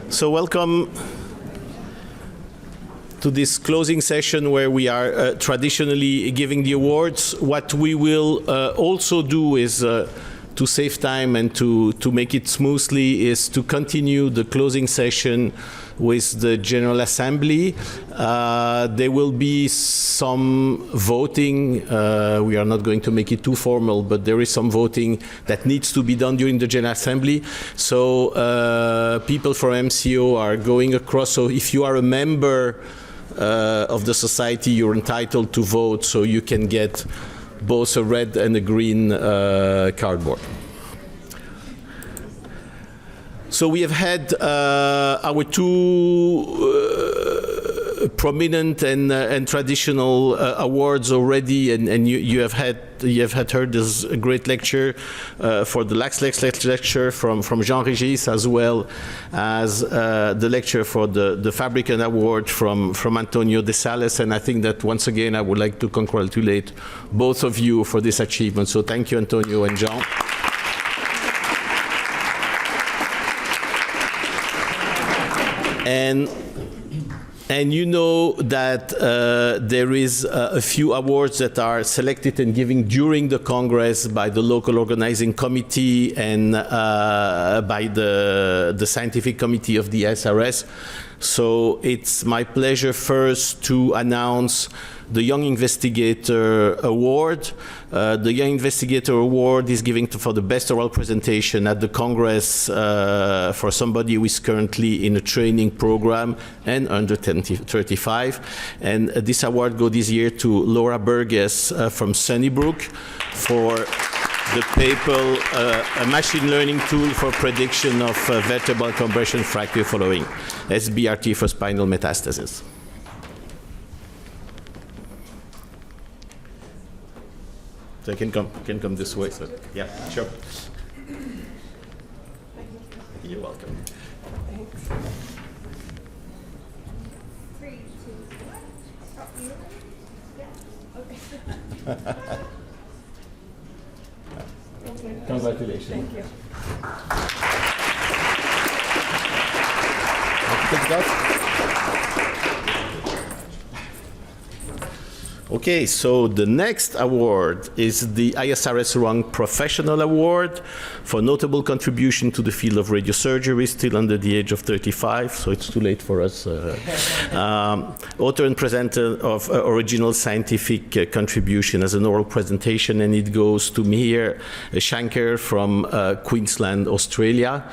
So welcome to this closing session where we are traditionally giving the awards. What we will also do is, to save time and to make it smoothly, is to continue the closing session with the General Assembly. There will be some voting. We are not going to make it too formal, but there is some voting that needs to be done during the General Assembly. So people from MCO are going across. So if you are a member of the society, you're entitled to vote, so you can get both a red and a green cardboard. So we have had our two prominent and traditional awards already, and you have heard this great lecture for the Lax lecture from Jean-Régis, as well as the lecture for the Fabricant Award from Antonio de Sales. And I think that once again I would like to congratulate both of you for this achievement. So thank you, Antonio and Jean. And you know that there is a few awards that are selected and given during the Congress by the local organizing committee and by the scientific committee of the ISRS. So it's my pleasure first to announce the Young Investigator Award. The Young Investigator Award is given for the best oral presentation at the Congress for somebody who is currently in a training program and under 35. And this award goes this year to Laura Burgess from Sunnybrook for the paper, a machine learning tool for prediction of vertebral compression fracture following SBRT for spinal metastasis. So I can come this way. So yeah, sure. You're welcome. Thanks. 3, 2, 1. Stop you. Yeah. Okay. Thank you. Congratulations. Thank you. Okay, so the next award is the ISRS Wrong Professional Award for notable contribution to the field of radiosurgery, still under the age of 35, so it's too late for us. Author and presenter of original scientific contribution as an oral presentation, and it goes to Mihir Shankar from Queensland, Australia.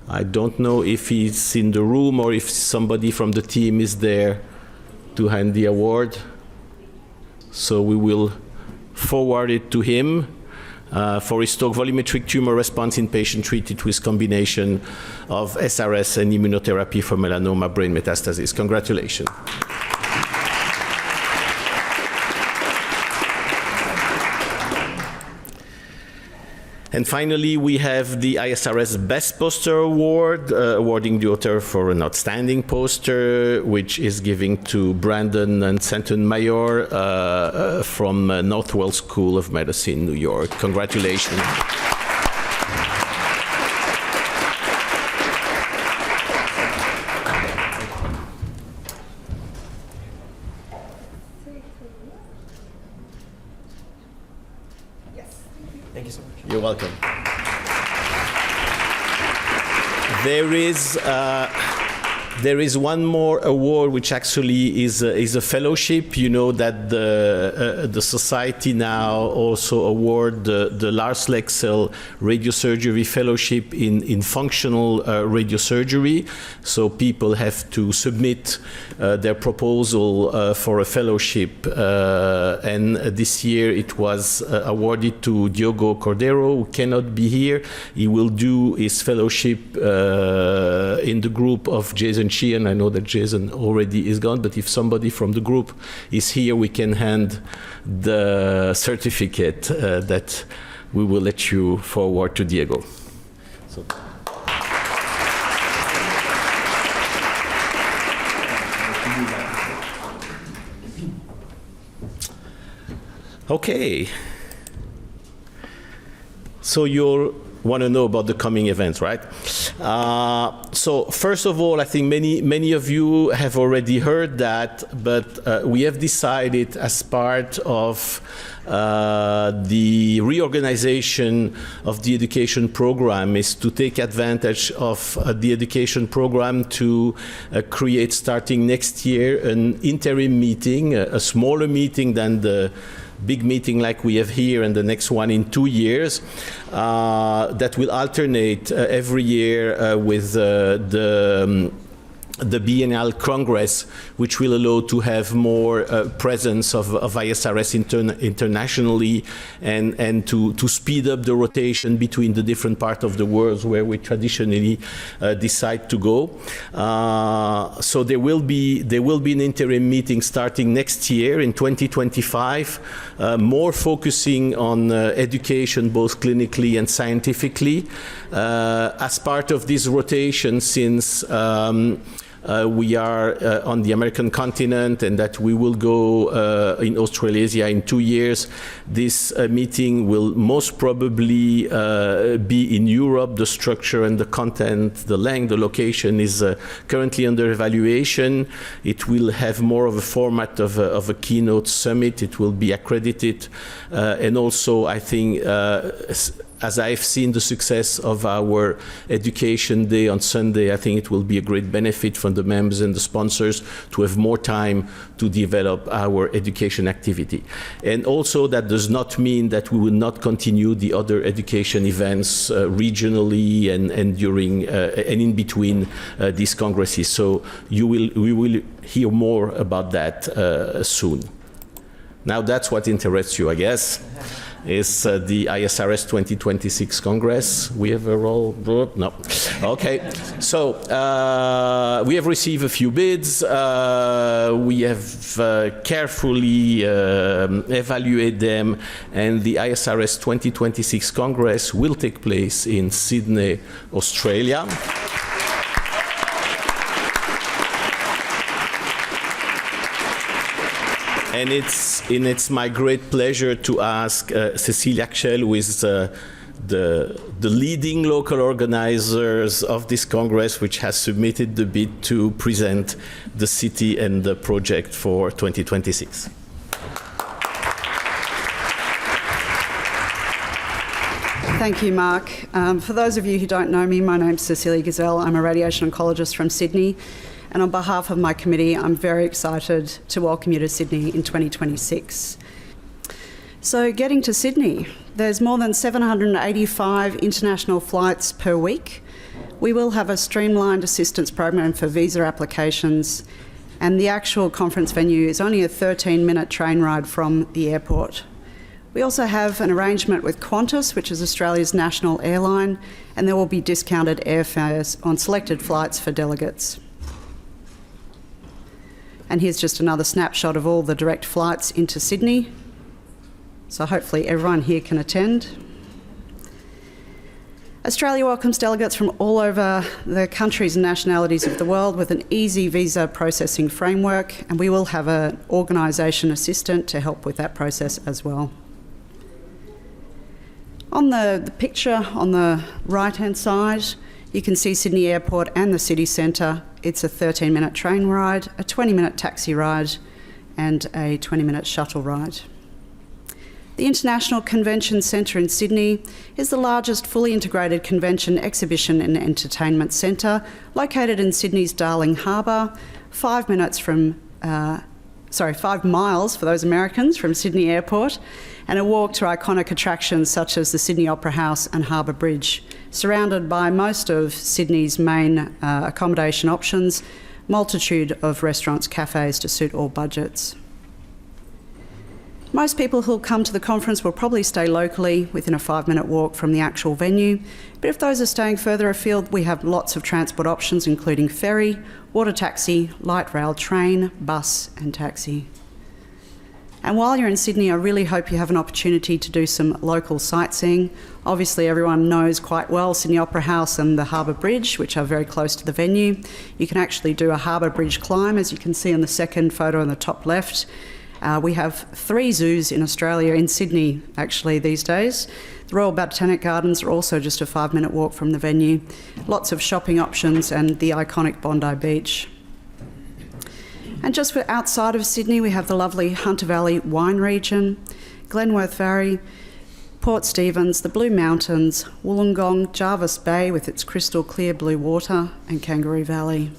I don't know if he's in the room or if somebody from the team is there to hand the award. So we will forward it to him for his talk, Volumetric Tumor Response in Patient Treated with Combination of SRS and Immunotherapy for Melanoma Brain Metastasis. Congratulations. And finally, we have the ISRS Best Poster Award, awarding the author for an outstanding poster, which is given to Brandon and Stanton Mayor from Northwell School of Medicine, New York. Congratulations. Thank you so much. You're welcome. There is one more award, which actually is a fellowship. You know that the society now also award the Lars Lexell Radiosurgery Fellowship in functional radiosurgery. So people have to submit their proposal for a fellowship, and this year it was awarded to Diogo Cordeiro, who cannot be here. He will do his fellowship in the group of Jason Sheehan. I know that Jason already is gone, but if somebody from the group is here, we can hand the certificate that we will let you forward to Diego. So. Okay. So you'll want to know about the coming events, right? So first of all, I think many of you have already heard that, but we have decided as part of the reorganization of the education program is to take advantage of the education program to create, starting next year, an interim meeting, a smaller meeting than the big meeting like we have here and the next one in 2 years, that will alternate every year with the biennial Congress, which will allow to have more presence of ISRS internationally and to speed up the rotation between the different parts of the world where we traditionally decide to go. So there will be an interim meeting starting next year in 2025, more focusing on education both clinically and scientifically. As part of this rotation, since we are on the American continent and that we will go in Australasia in 2 years. This meeting will most probably be in Europe. The structure and the content, the length, the location is currently under evaluation. It will have more of a format of a keynote summit. It will be accredited. And also, I think, as I've seen the success of our education day on Sunday, I think it will be a great benefit for the members and the sponsors to have more time to develop our education activity. And also that does not mean that we will not continue the other education events regionally and during and in between these congresses. So we will hear more about that soon. Now that's what interests you, I guess. Is the ISRS 2026 Congress. We have a role? No. Okay. So we have received a few bids. We have carefully evaluated them, and the ISRS 2026 Congress will take place in Sydney, Australia. And it's my great pleasure to ask Cecilia Kjell, who is the leading local organizers of this Congress, which has submitted the bid, to present the city and the project for 2026. Thank you, Mark. For those of you who don't know me, my name's Cecilia Gazelle. I'm a radiation oncologist from Sydney. And on behalf of my committee, I'm very excited to welcome you to Sydney in 2026. So getting to Sydney, there's more than 785 international flights per week. We will have a streamlined assistance program for visa applications, and the actual conference venue is only a 13-minute train ride from the airport. We also have an arrangement with Qantas, which is Australia's national airline, and there will be discounted airfares on selected flights for delegates. And here's just another snapshot of all the direct flights into Sydney. So hopefully everyone here can attend. Australia welcomes delegates from all over the countries and nationalities of the world with an easy visa processing framework, and we will have an organisation assistant to help with that process as well. On the picture on the right-hand side, you can see Sydney Airport and the city centre. It's a 13-minute train ride, a 20-minute taxi ride, and a 20-minute shuttle ride. The International Convention Centre in Sydney is the largest fully integrated convention, exhibition and entertainment centre located in Sydney's Darling Harbour, 5 miles for those Americans from Sydney Airport, and a walk to iconic attractions such as the Sydney Opera House and Harbour Bridge, surrounded by most of Sydney's main accommodation options, multitude of restaurants, cafes to suit all budgets. Most people who'll come to the conference will probably stay locally within a 5-minute walk from the actual venue, but if those are staying further afield, we have lots of transport options including ferry, water taxi, light rail, train, bus and taxi. And while you're in Sydney, I really hope you have an opportunity to do some local sightseeing. Obviously, everyone knows quite well Sydney Opera House and the Harbour Bridge, which are very close to the venue. You can actually do a Harbour Bridge climb, as you can see in the second photo on the top left. We have 3 zoos in Australia, in Sydney actually these days. The Royal Botanic Gardens are also just a 5-minute walk from the venue. Lots of shopping options and the iconic Bondi Beach. And just for outside of Sydney, we have the lovely Hunter Valley wine region, Glenworth Valley, Port Stephens, the Blue Mountains, Wollongong, Jarvis Bay with its crystal clear blue water, and Kangaroo Valley.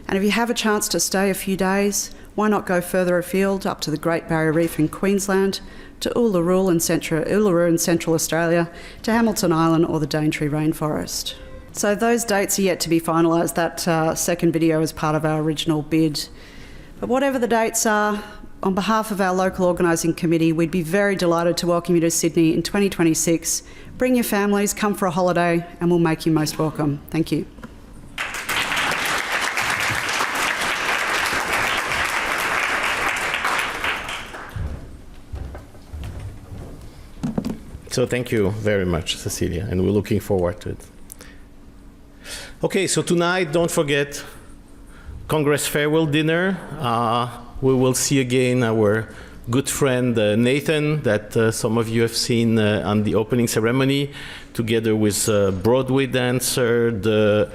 And if you have a chance to stay a few days, why not go further afield up to the Great Barrier Reef in Queensland, to Uluru in Central Australia, to Hamilton Island or the Daintree Rainforest. So those dates are yet to be finalised. That second video is part of our original bid. But whatever the dates are, on behalf of our local organising committee, we'd be very delighted to welcome you to Sydney in 2026. Bring your families, come for a holiday, and we'll make you most welcome. Thank you. So thank you very much, Cecilia, and we're looking forward to it. Okay, so tonight, don't forget Congress farewell dinner. We will see again our good friend Nathan, that some of you have seen on the opening ceremony, together with Broadway dancer.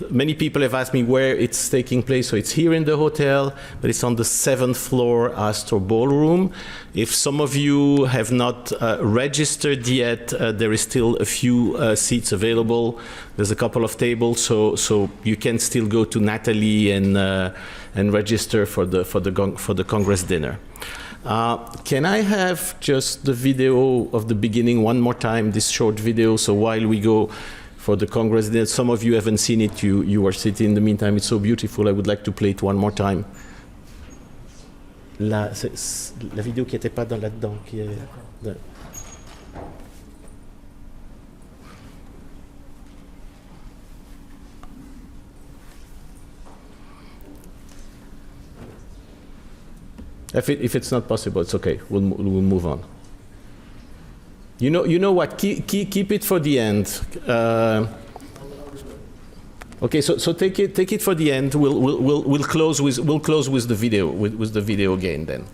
Many people have asked me where it's taking place, so it's here in the hotel, but it's on the 7th floor Astor Ballroom. If some of you have not registered yet, there is still a few seats available. There's a couple of tables, so you can still go to Natalie and register for the Congress dinner. Can I have just the video of the beginning one more time, this short video, so while we go for the Congress dinner, some of you haven't seen it, you are sitting in the meantime, it's so beautiful, I would like to play it one more time. La vidéo qui n'était pas là-dedans, qui est... If it's not possible, it's okay. We'll move on. You know what? Keep it for the end. Okay, so take it for the end. We'll close with the video with the video again then.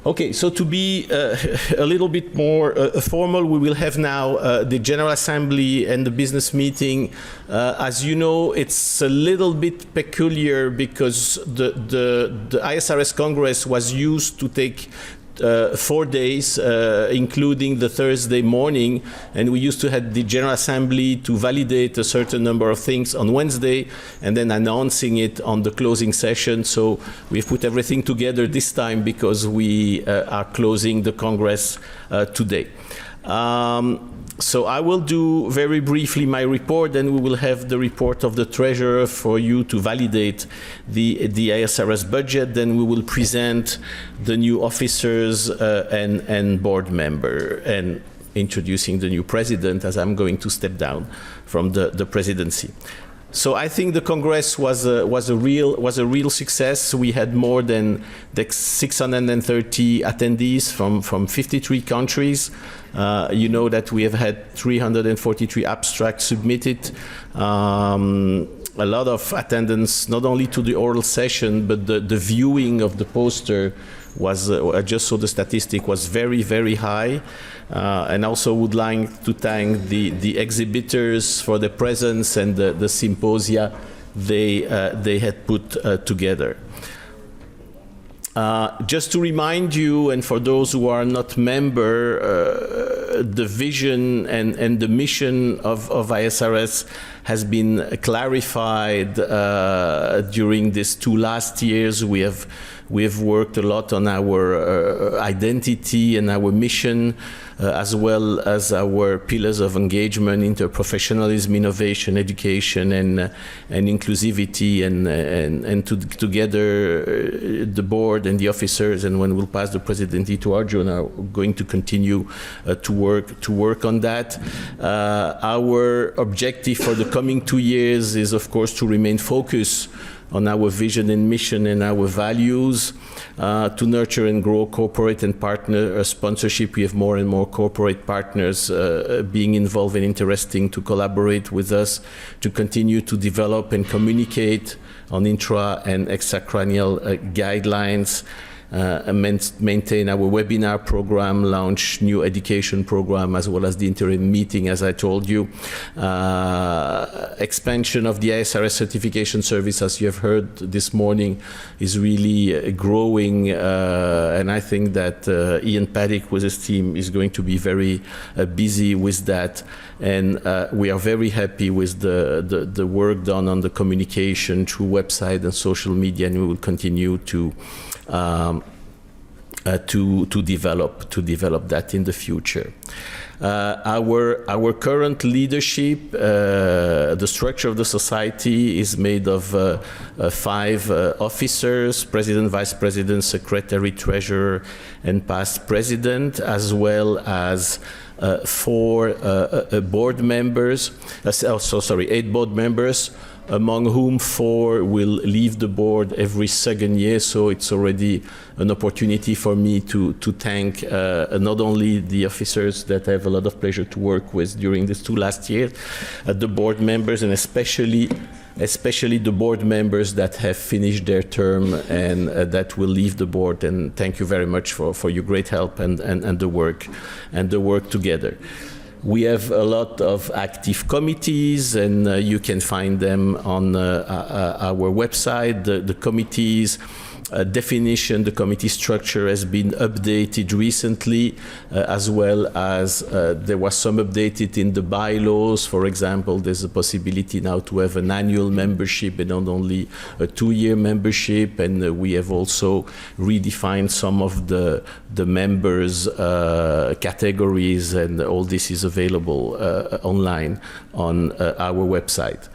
Okay, so to be a little bit more formal, we will have now the General Assembly and the business meeting. As you know, it's a little bit peculiar because the ISRS Congress was used to take 4 days, including the Thursday morning, and we used to have the General Assembly to validate a certain number of things on Wednesday and then announcing it on the closing session. So we've put everything together this time because we are closing the Congress today. So I will do very briefly my report, then we will have the report of the Treasurer for you to validate the ISRS budget. Then we will present the new officers and board member, and introducing the new president, as I'm going to step down from the presidency. So I think the Congress was a real success. We had more than 630 attendees from 53 countries. You know that we have had 343 abstracts submitted. A lot of attendance, not only to the oral session, but the viewing of the poster was, I just saw the statistic, was very, very high. And also would like to thank the exhibitors for the presence and the symposia they had put together. Just to remind you, and for those who are not member, the vision and the mission of ISRS has been clarified during these 2 last years. We have worked a lot on our identity and our mission, as well as our pillars of engagement, interprofessionalism, innovation, education, and inclusivity, and together the board and the officers, and when we'll pass the presidency to Arjun, are going to continue to work on that. Our objective for the coming 2 years is, of course, to remain focused on our vision and mission and our values, to nurture and grow corporate and partner sponsorship. We have more and more corporate partners being involved and interesting to collaborate with us, to continue to develop and communicate on intra and extracranial guidelines, maintain our webinar program, launch new education program, as well as the interim meeting, as I told you. Expansion of the ISRS certification service, as you have heard this morning, is really growing, and I think that Ian Paddick with his team is going to be very busy with that. And we are very happy with the work done on the communication through website and social media, and we will continue to develop that in the future. Our current leadership, the structure of the society is made of 5 officers: president, vice president, secretary, treasurer, and past president, as well as 4 board members. 8 board members, among whom 4 will leave the board every second year. So it's already an opportunity for me to thank not only the officers that I have a lot of pleasure to work with during these 2 last years, the board members, and especially the board members that have finished their term and that will leave the board. And thank you very much for your great help and the work together. We have a lot of active committees, and you can find them on our website. The committees definition, the committee structure has been updated recently, as well as there was some updated in the bylaws. For example, there's a possibility now to have an annual membership and not only a 2-year membership, and we have also redefined some of the members' categories, and all this is available online on our website.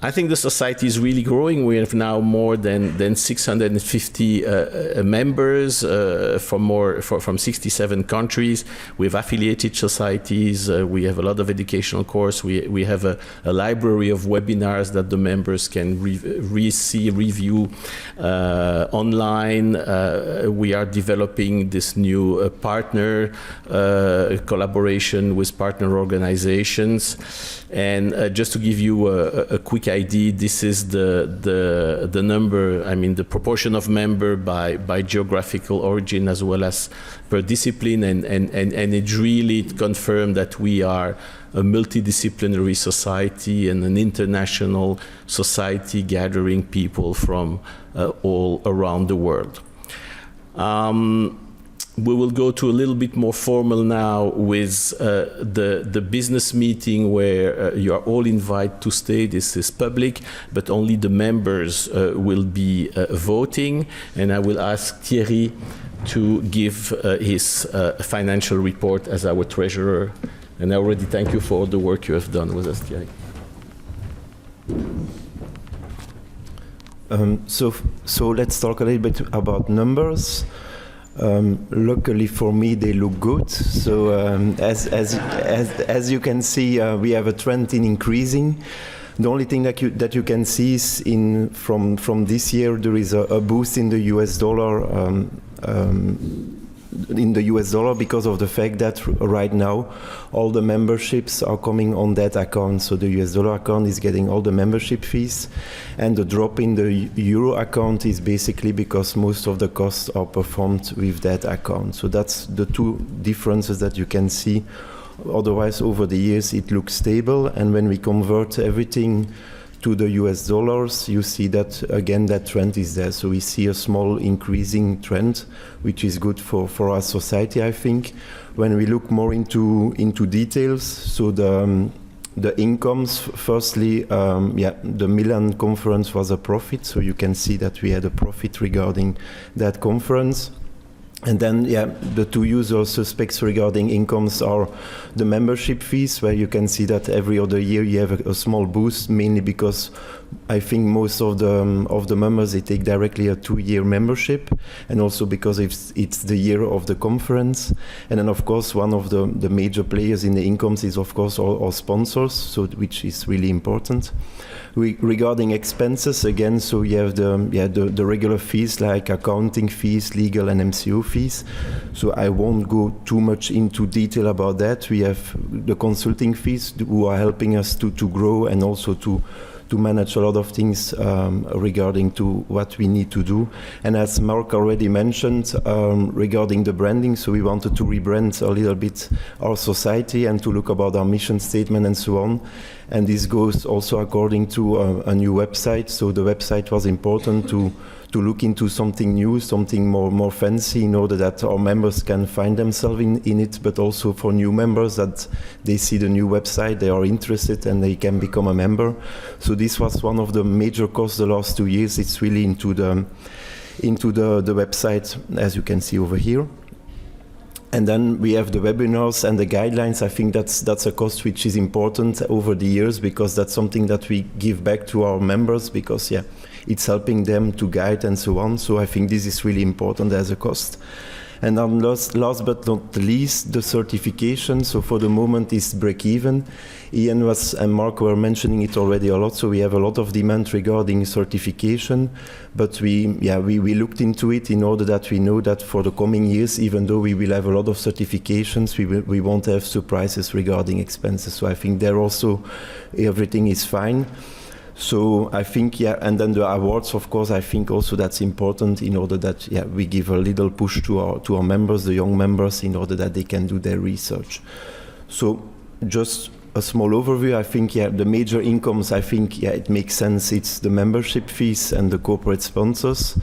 I think the society is really growing. We have now more than 650 members from 67 countries. We have affiliated societies. We have a lot of educational courses. We have a library of webinars that the members can review online. We are developing this new partner collaboration with partner organizations. And just to give you a quick idea, this is the number, I mean the proportion of member by geographical origin as well as per discipline, and it really confirmed that we are a multidisciplinary society and an international society gathering people from all around the world. We will go to a little bit more formal now with the business meeting, where you are all invited to stay. This is public, but only the members will be voting. And I will ask Thierry to give his financial report as our treasurer. And I already thank you for all the work you have done with us, Thierry. So let's talk a little bit about numbers. Luckily for me, they look good. So as you can see, we have a trend in increasing. The only thing that you can see is from this year there is a boost in the US dollar. Because of the fact that right now all the memberships are coming on that account. So the US dollar account is getting all the membership fees, and the drop in the euro account is basically because most of the costs are performed with that account. So that's the 2 differences that you can see. Otherwise, over the years it looks stable, and when we convert everything to the US dollars, you see that again that trend is there. So we see a small increasing trend, which is good for our society, I think. When we look more into details, so the incomes, firstly, the Milan conference was a profit, so you can see that we had a profit regarding that conference. And then, the 2 usual suspects regarding incomes are the membership fees, where you can see that every other year you have a small boost, mainly because I think most of the members, they take directly a 2-year membership, and also because it's the year of the conference. And then, of course, one of the major players in the incomes is, of course, our sponsors, so which is really important. Regarding expenses, again, so you have the regular fees like accounting fees, legal and MCO fees. So I won't go too much into detail about that. We have the consulting fees who are helping us to grow and also to manage a lot of things regarding to what we need to do. And as Mark already mentioned, regarding the branding, so we wanted to rebrand a little bit our society and to look about our mission statement and so on. And this goes also according to a new website. So the website was important to look into something new, something more fancy, in order that our members can find themselves in it, but also for new members that they see the new website, they are interested and they can become a member. So this was one of the major costs the last 2 years. It's really into the website, as you can see over here. And then we have the webinars and the guidelines. I think that's a cost which is important over the years, because that's something that we give back to our members, because it's helping them to guide and so on. So I think this is really important as a cost. And then last but not least, the certification. So for the moment it's break even. Ian and Mark were mentioning it already a lot. So we have a lot of demand regarding certification, but we looked into it in order that we know that for the coming years, even though we will have a lot of certifications, we won't have surprises regarding expenses. So I think there also everything is fine. So I think, and then the awards, of course, I think also that's important in order that, we give a little push to our members, the young members, in order that they can do their research. So just a small overview, I think, the major incomes, I think, it makes sense. It's the membership fees and the corporate sponsors.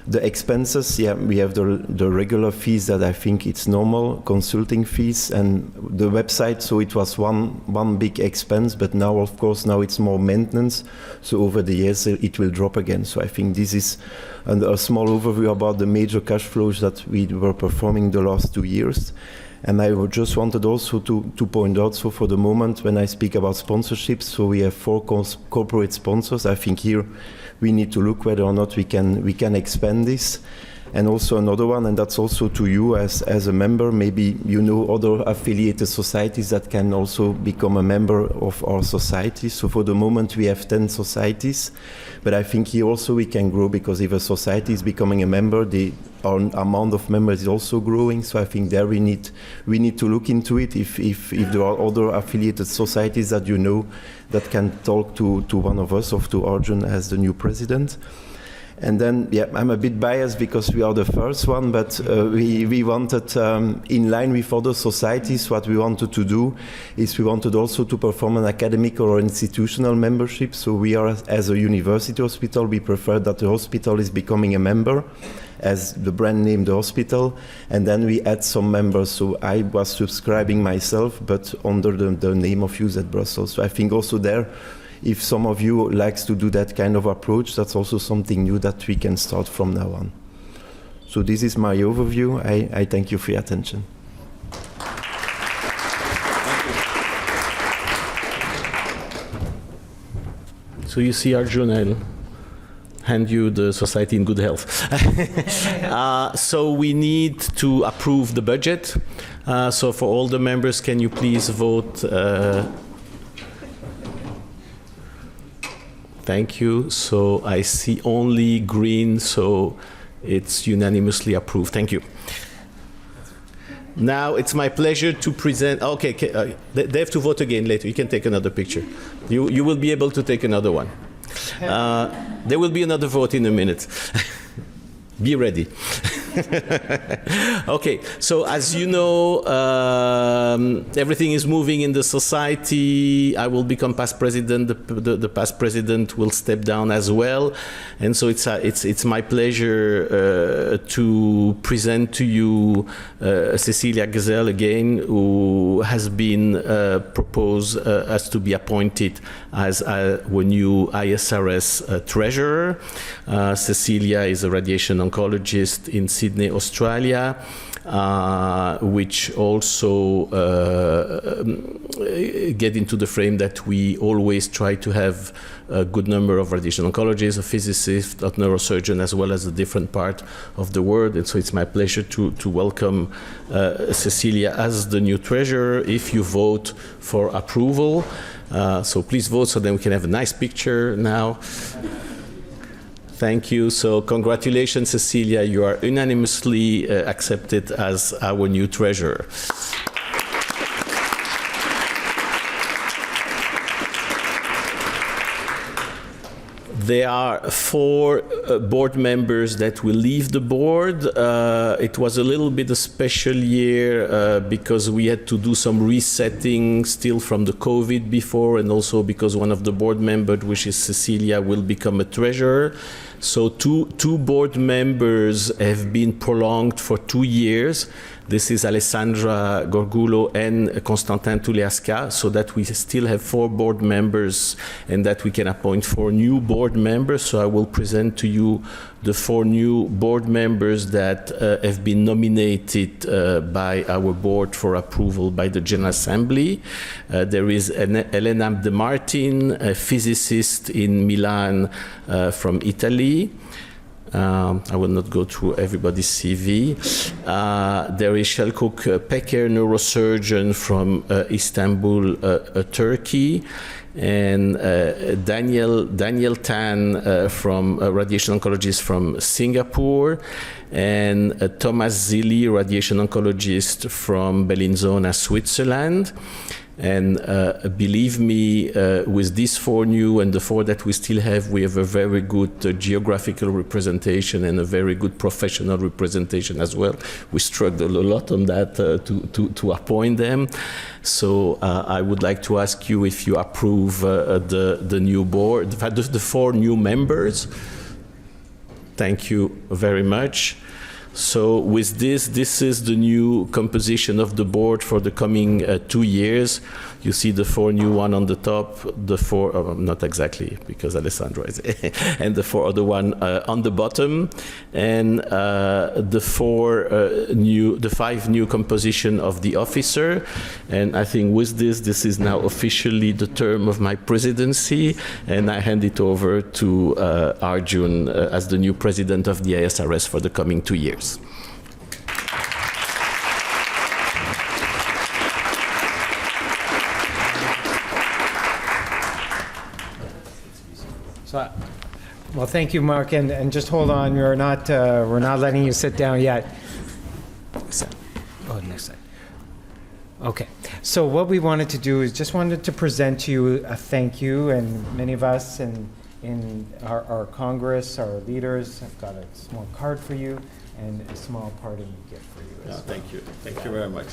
The expenses, we have the regular fees that I think it's normal, consulting fees, and the website, so it was one big expense, but now, of course, now it's more maintenance, so over the years it will drop again. So I think this is a small overview about the major cash flows that we were performing the last 2 years. And I just wanted also to point out, so for the moment when I speak about sponsorships, so we have 4 corporate sponsors. I think here we need to look whether or not we can expand this. And also another one, and that's also to you as a member, maybe you know other affiliated societies that can also become a member of our society. So for the moment we have 10 societies, but I think here also we can grow, because if a society is becoming a member, our amount of members is also growing. So I think there we need to look into it if there are other affiliated societies that you know that can talk to one of us or to Arjun as the new president. And then, I'm a bit biased because we are the first one, but we wanted, in line with other societies, what we wanted to do is we wanted also to perform an academic or institutional membership. So we are, as a university hospital, we prefer that the hospital is becoming a member, as the brand name the hospital, and then we add some members. So I was subscribing myself, but under the name of UZ Brussels. So I think also there, if some of you likes to do that kind of approach, that's also something new that we can start from now on. So this is my overview. I thank you for your attention. So you see, Arjun, I'll hand you the society in good health. So we need to approve the budget. So for all the members, can you please vote? Thank you. So I see only green, so it's unanimously approved. Thank you. Now it's my pleasure to present. Okay, they have to vote again later. You can take another picture. You will be able to take another one. There will be another vote in a minute. Be ready. Okay, so as you know, everything is moving in the society. I will become past president. The past president will step down as well, and so it's my pleasure to present to you Cecilia Gazelle again, who has been proposed as to be appointed as our new ISRS treasurer. Cecilia is a radiation oncologist in Sydney, Australia, which also get into the frame that we always try to have a good number of radiation oncologists, a physicist, a neurosurgeon, as well as a different part of the world. And so it's my pleasure to welcome Cecilia as the new treasurer if you vote for approval. So please vote so then we can have a nice picture now. Thank you. So congratulations, Cecilia. You are unanimously accepted as our new treasurer. There are 4 board members that will leave the board. It was a little bit a special year because we had to do some resetting still from the COVID before, and also because one of the board members, which is Cecilia, will become a treasurer. So two board members have been prolonged for 2 years. This is Alessandra Gorgulo and Constantin Tuleaska, so that we still have 4 board members and that we can appoint 4 new board members. So I will present to you the 4 new board members that have been nominated by our board for approval by the General Assembly. There is Elena De Martin, a physicist in Milan from Italy. I will not go through everybody's CV. There is Shelkuk Peker, neurosurgeon from Istanbul, Turkey, and Daniel Tan from radiation oncologist from Singapore, and Thomas Zilli, radiation oncologist from Bellinzona, Switzerland. And believe me, with these 4 new and the 4 that we still have, we have a very good geographical representation and a very good professional representation as well. We struggled a lot on that to appoint them. So I would like to ask you if you approve the new board, the 4 new members. Thank you very much. So with this is the new composition of the board for the coming 2 years. You see the 4 new one on the top, the 4, not exactly, because Alessandro is, and the 4 other one on the bottom, and the 5 new composition of the officer. And I think with this is now officially the term of my presidency, and I hand it over to Arjun as the new president of the ISRS for the coming 2 years. So, well, thank you, Mark, and just hold on. We're not letting you sit down yet. Oh, next slide. Okay. So what we wanted to do is just wanted to present to you a thank you, and many of us in our Congress, our leaders, have got a small card for you and a small parting gift for you as well. Thank you. Thank you very much.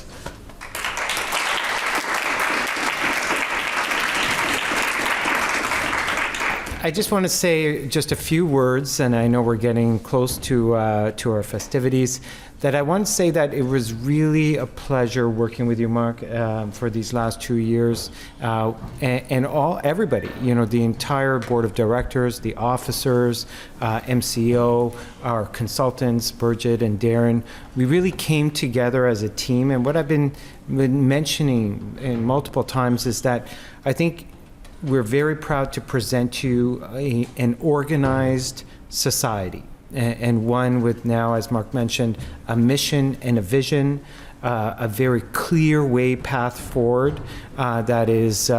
I just want to say just a few words, and I know we're getting close to our festivities, that I want to say that it was really a pleasure working with you, Mark, for these last 2 years, and everybody, the entire board of directors, the officers, MCO, our consultants, Birgit and Darren. We really came together as a team, and what I've been mentioning multiple times is that I think we're very proud to present to you an organized society, and one with now, as Mark mentioned, a mission and a vision, a very clear path forward that is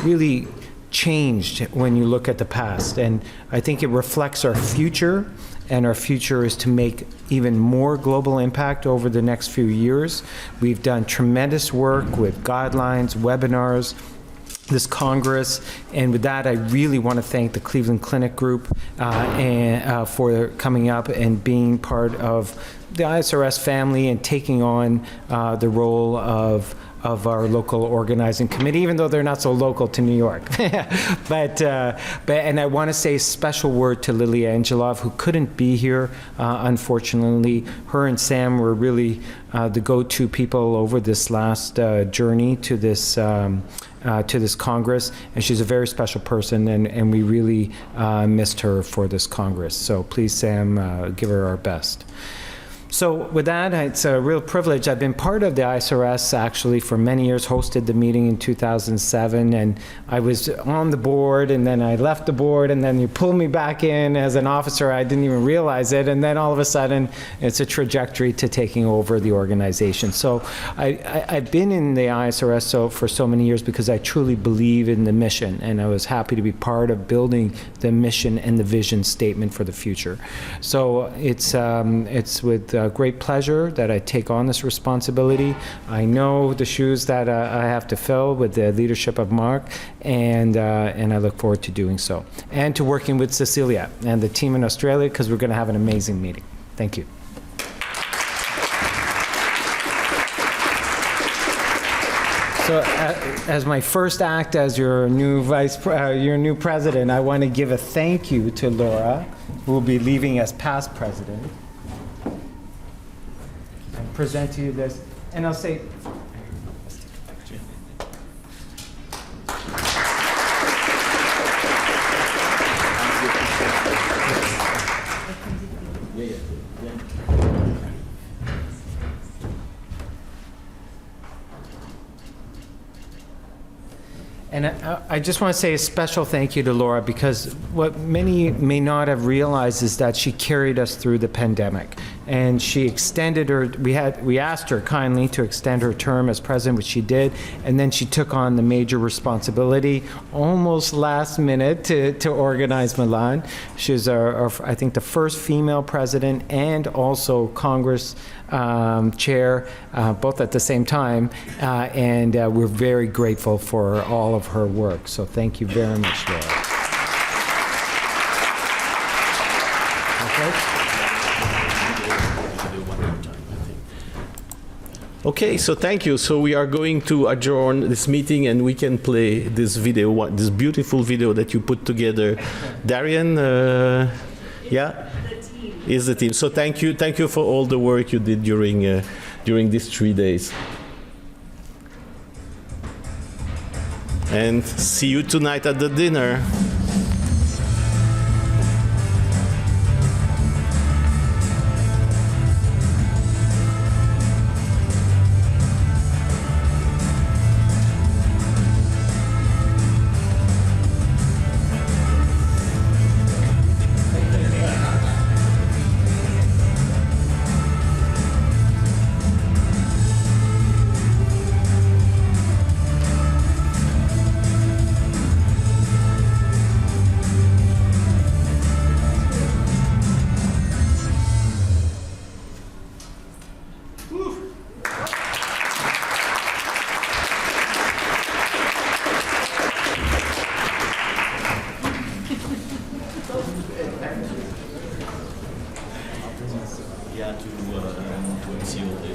really changed when you look at the past. And I think it reflects our future, and our future is to make even more global impact over the next few years. We've done tremendous work with guidelines, webinars, this Congress, and with that I really want to thank the Cleveland Clinic Group for coming up and being part of the ISRS family and taking on the role of our local organizing committee, even though they're not so local to New York. but and I want to say a special word to Lilia Angelov, who couldn't be here, unfortunately. Her and Sam were really the go-to people over this last journey to this Congress, and she's a very special person, and we really missed her for this Congress. So please, Sam, give her our best. So with that, it's a real privilege. I've been part of the ISRS actually for many years, hosted the meeting in 2007, and I was on the board, and then I left the board, and then you pulled me back in as an officer. I didn't even realize it, and then all of a sudden, it's a trajectory to taking over the organization. So I've been in the ISRS for so many years because I truly believe in the mission, and I was happy to be part of building the mission and the vision statement for the future. So it's with great pleasure that I take on this responsibility. I know the shoes that I have to fill with the leadership of Mark, and I look forward to doing so. And to working with Cecilia and the team in Australia, because we're going to have an amazing meeting. Thank you. So, as my first act as your new your new president, I want to give a thank you to Laura, who will be leaving as past president, and present to you this. And I'll say, and I just want to say a special thank you to Laura, because what many may not have realized is that she carried us through the pandemic, and she extended her. We asked her kindly to extend her term as president, which she did, and then she took on the major responsibility almost last minute to organize Milan. She was I think the first female president and also Congress chair, both at the same time, and we're very grateful for all of her work. So thank you very much, Laura. Okay, so thank you. So we are going to adjourn this meeting, and we can play this video, this beautiful video that you put together. Darian, yeah? Is the team. So thank you for all the work you did during these 3 days. And see you tonight at the dinner. Yeah, to seal the